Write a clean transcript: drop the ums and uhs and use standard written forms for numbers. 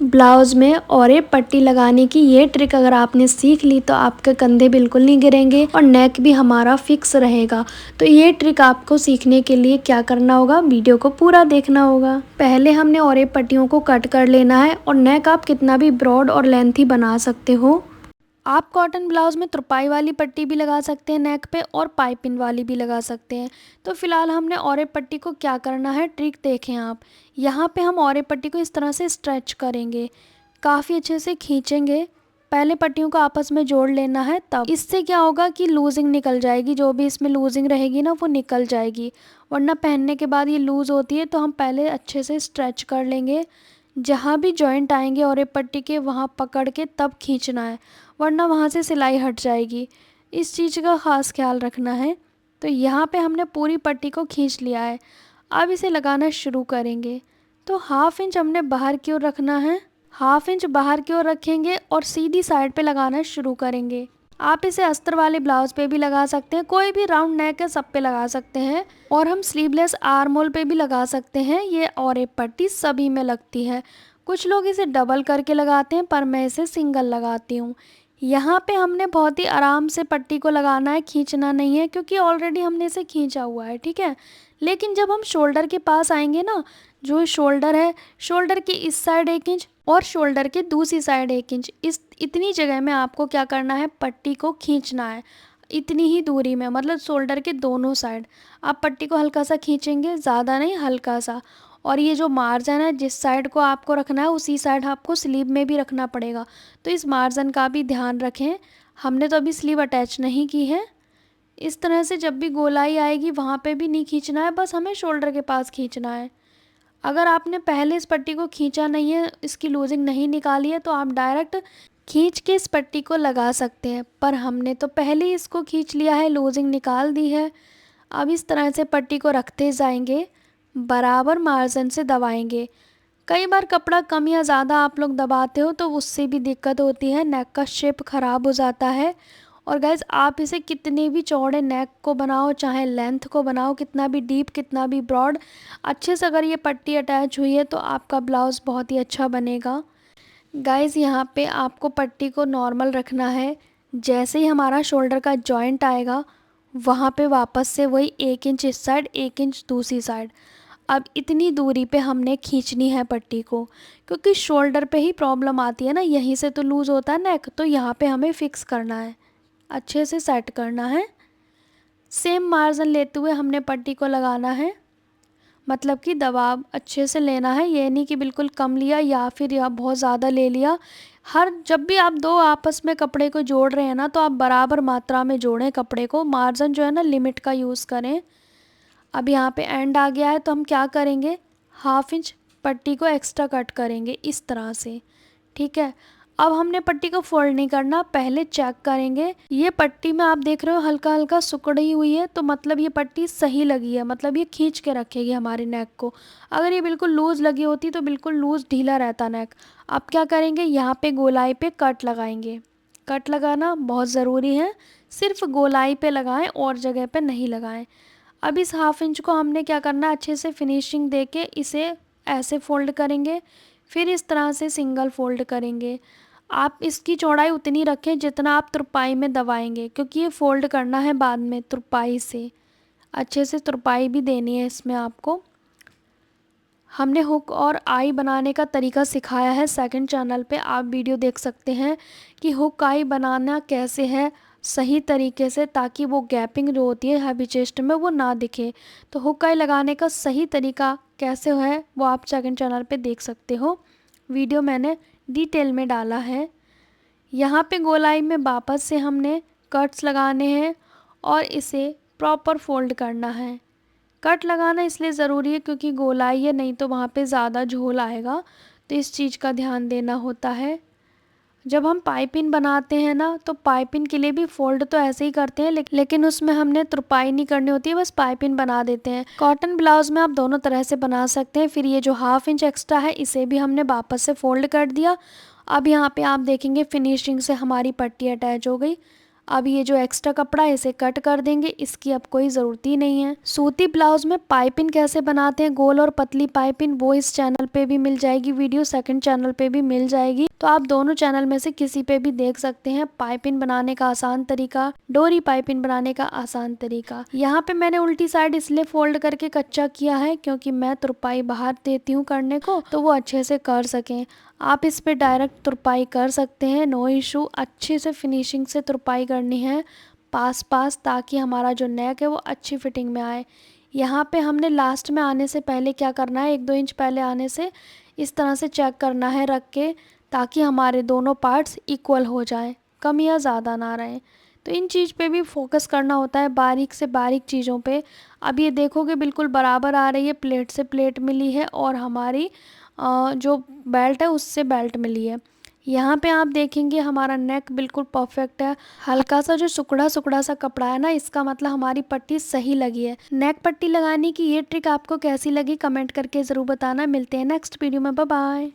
Blouse में और एक पट्टी लगाने की ये ट्रिक अगर आपने सीख ली तो आपके कंधे बिल्कुल नहीं गिरेंगे और नेक भी हमारा फिक्स रहेगा। तो ये ट्रिक आपको सीखने के लिए क्या करना होगा, वीडियो को पूरा देखना होगा। पहले हमने और एक पट्टियों को कट कर लेना है और नेक आप कितना भी ब्रॉड और लेंथी बना सकते हो। आप कॉटन ब्लाउज़ में तुरपाई वाली पट्टी भी लगा सकते हैं नेक पे और पाइपिंग वाली भी लगा सकते हैं। तो फिलहाल हमने औरे पट्टी को क्या करना है, ट्रिक देखें आप। यहाँ पे हम औरे पट्टी को इस तरह से स्ट्रेच करेंगे, काफ़ी अच्छे से खींचेंगे। पहले पट्टियों को आपस में जोड़ लेना है, तब इससे क्या होगा कि लूजिंग निकल जाएगी, जो भी इसमें लूजिंग रहेगी ना वो निकल जाएगी। वरना पहनने के बाद ये लूज़ होती है, तो हम पहले अच्छे से स्ट्रेच कर लेंगे। जहाँ भी जॉइंट आएंगे और एक पट्टी के वहाँ पकड़ के तब खींचना है, वरना वहाँ से सिलाई हट जाएगी। इस चीज़ का ख़ास ख्याल रखना है। तो यहाँ पे हमने पूरी पट्टी को खींच लिया है। अब इसे लगाना शुरू करेंगे। तो हाफ इंच हमने बाहर की ओर रखना है, हाफ इंच बाहर की ओर रखेंगे और सीधी साइड पे लगाना शुरू करेंगे। आप इसे अस्तर वाले ब्लाउज पे भी लगा सकते हैं, कोई भी राउंड नेक है सब पे लगा सकते हैं। और हम स्लीवलेस आर्म होल पे भी लगा सकते हैं। ये और एक पट्टी सभी में लगती है। कुछ लोग इसे डबल करके लगाते हैं, पर मैं इसे सिंगल लगाती हूँ। यहाँ पे हमने बहुत ही आराम से पट्टी को लगाना है, खींचना नहीं है, क्योंकि ऑलरेडी हमने इसे खींचा हुआ है, ठीक है। लेकिन जब हम शोल्डर के पास आएंगे ना, जो शोल्डर है, शोल्डर के इस साइड 1 इंच और शोल्डर के दूसरी साइड 1 इंच, इस इतनी जगह में आपको क्या करना है, पट्टी को खींचना है। इतनी ही दूरी में, मतलब शोल्डर के दोनों साइड आप पट्टी को हल्का सा खींचेंगे, ज़्यादा नहीं, हल्का सा। और ये जो मार्जिन है, जिस साइड को आपको रखना है उसी साइड आपको स्लीव में भी रखना पड़ेगा। तो इस मार्जिन का भी ध्यान रखें। हमने तो अभी स्लीव अटैच नहीं की है। इस तरह से जब भी गोलाई आएगी वहाँ पे भी नहीं खींचना है, बस हमें शोल्डर के पास खींचना है। अगर आपने पहले इस पट्टी को खींचा नहीं है, इसकी लूजिंग नहीं निकाली है, तो आप डायरेक्ट खींच के इस पट्टी को लगा सकते हैं। पर हमने तो पहले ही इसको खींच लिया है, लूजिंग निकाल दी है। अब इस तरह से पट्टी को रखते जाएंगे, बराबर मार्जिन से दबाएंगे। कई बार कपड़ा कम या ज़्यादा आप लोग दबाते हो तो उससे भी दिक्कत होती है, नेक का शेप ख़राब हो जाता है। और गाइज आप इसे कितने भी चौड़े नेक को बनाओ, चाहे लेंथ को बनाओ, कितना भी डीप कितना भी ब्रॉड, अच्छे से अगर ये पट्टी अटैच हुई है तो आपका ब्लाउज़ बहुत ही अच्छा बनेगा। गाइज यहाँ पे आपको पट्टी को नॉर्मल रखना है। जैसे ही हमारा शोल्डर का जॉइंट आएगा वहाँ पे वापस से वही 1 इंच इस साइड 1 इंच दूसरी साइड। अब इतनी दूरी पे हमने खींचनी है पट्टी को, क्योंकि शोल्डर पे ही प्रॉब्लम आती है ना, यहीं से तो लूज़ होता है नेक, तो यहाँ पे हमें फिक्स करना है, अच्छे से सेट करना है। सेम मार्जिन लेते हुए हमने पट्टी को लगाना है, मतलब कि दबाव अच्छे से लेना है। ये नहीं कि बिल्कुल कम लिया या फिर या बहुत ज़्यादा ले लिया। हर जब भी आप दो आपस में कपड़े को जोड़ रहे हैं ना, तो आप बराबर मात्रा में जोड़ें कपड़े को। मार्जिन जो है ना, लिमिट का यूज़ करें। अब यहाँ पे एंड आ गया है, तो हम क्या करेंगे, हाफ इंच पट्टी को एक्स्ट्रा कट करेंगे इस तरह से, ठीक है। अब हमने पट्टी को फोल्ड नहीं करना, पहले चेक करेंगे। ये पट्टी में आप देख रहे हो हल्का हल्का सिकुड़ी हुई है, तो मतलब ये पट्टी सही लगी है, मतलब ये खींच के रखेगी हमारे नेक को। अगर ये बिल्कुल लूज़ लगी होती तो बिल्कुल लूज़ ढीला रहता नेक। अब क्या करेंगे, यहाँ पे गोलाई पे कट लगाएंगे। कट लगाना बहुत ज़रूरी है, सिर्फ गोलाई पे लगाएं और जगह पे नहीं लगाएं। अब इस हाफ इंच को हमने क्या करना है, अच्छे से फिनिशिंग देके इसे ऐसे फोल्ड करेंगे, फिर इस तरह से सिंगल फोल्ड करेंगे। आप इसकी चौड़ाई उतनी रखें जितना आप तुरपाई में दबाएंगे, क्योंकि ये फोल्ड करना है बाद में तुरपाई से। अच्छे से तुरपाई भी देनी है इसमें आपको। हमने हुक और आई बनाने का तरीका सिखाया है सेकंड चैनल पे, आप वीडियो देख सकते हैं कि हुक आई बनाना कैसे है सही तरीके से, ताकि वो गैपिंग जो होती है हैवी चेस्ट में वो ना दिखे। तो हुक आई लगाने का सही तरीका कैसे है वो आप सेकंड चैनल पे देख सकते हो, वीडियो मैंने डिटेल में डाला है। यहाँ पे गोलाई में वापस से हमने कट्स लगाने हैं और इसे प्रॉपर फोल्ड करना है। कट लगाना इसलिए ज़रूरी है क्योंकि गोलाई है, नहीं तो वहाँ पे ज़्यादा झोल आएगा, तो इस चीज़ का ध्यान देना होता है। जब हम पाइपिंग बनाते हैं ना, तो पाइपिंग के लिए भी फोल्ड तो ऐसे ही करते हैं, लेकिन उसमें हमने तुरपाई नहीं करनी होती है, बस पाइपिंग बना देते हैं। कॉटन ब्लाउज में आप दोनों तरह से बना सकते हैं। फिर ये जो हाफ इंच एक्स्ट्रा है इसे भी हमने वापस से फोल्ड कर दिया। अब यहाँ पे आप देखेंगे फिनिशिंग से हमारी पट्टी अटैच हो गई। अब ये जो एक्स्ट्रा कपड़ा है इसे कट कर देंगे, इसकी अब कोई ज़रूरत ही नहीं है। सूती ब्लाउज में पाइपिंग कैसे बनाते हैं, गोल और पतली पाइपिंग, वो इस चैनल पे भी मिल जाएगी वीडियो, सेकंड चैनल पे भी मिल जाएगी, तो आप दोनों चैनल में से किसी पे भी देख सकते हैं। पाइपिंग बनाने का आसान तरीका, डोरी पाइपिंग बनाने का आसान तरीका। यहाँ पे मैंने उल्टी साइड इसलिए फोल्ड करके कच्चा किया है क्योंकि मैं तुरपाई बाहर देती हूँ करने को, तो वो अच्छे से कर सकें। आप इस पे डायरेक्ट तुरपाई कर सकते हैं, नो इशू। अच्छे से फिनिशिंग से तुरपाई करनी है पास पास, ताकि हमारा जो नेक है वो अच्छी फिटिंग में आए। यहाँ पे हमने लास्ट में आने से पहले क्या करना है, 1-2 इंच पहले आने से इस तरह से चेक करना है रख के, ताकि हमारे दोनों पार्ट्स इक्वल हो जाएं, कम या ज़्यादा ना रहें। तो इन चीज़ पे भी फोकस करना होता है, बारीक से बारीक चीज़ों पे। अब ये देखोगे बिल्कुल बराबर आ रही है, प्लेट से प्लेट मिली है और हमारी जो बेल्ट है उससे बेल्ट मिली है। यहाँ पे आप देखेंगे हमारा नेक बिल्कुल परफेक्ट है। हल्का सा जो सुकड़ा सुकड़ा सा कपड़ा है ना, इसका मतलब हमारी पट्टी सही लगी है। नेक पट्टी लगाने की ये ट्रिक आपको कैसी लगी कमेंट करके ज़रूर बताना। मिलते हैं नेक्स्ट वीडियो में, बाय बाय।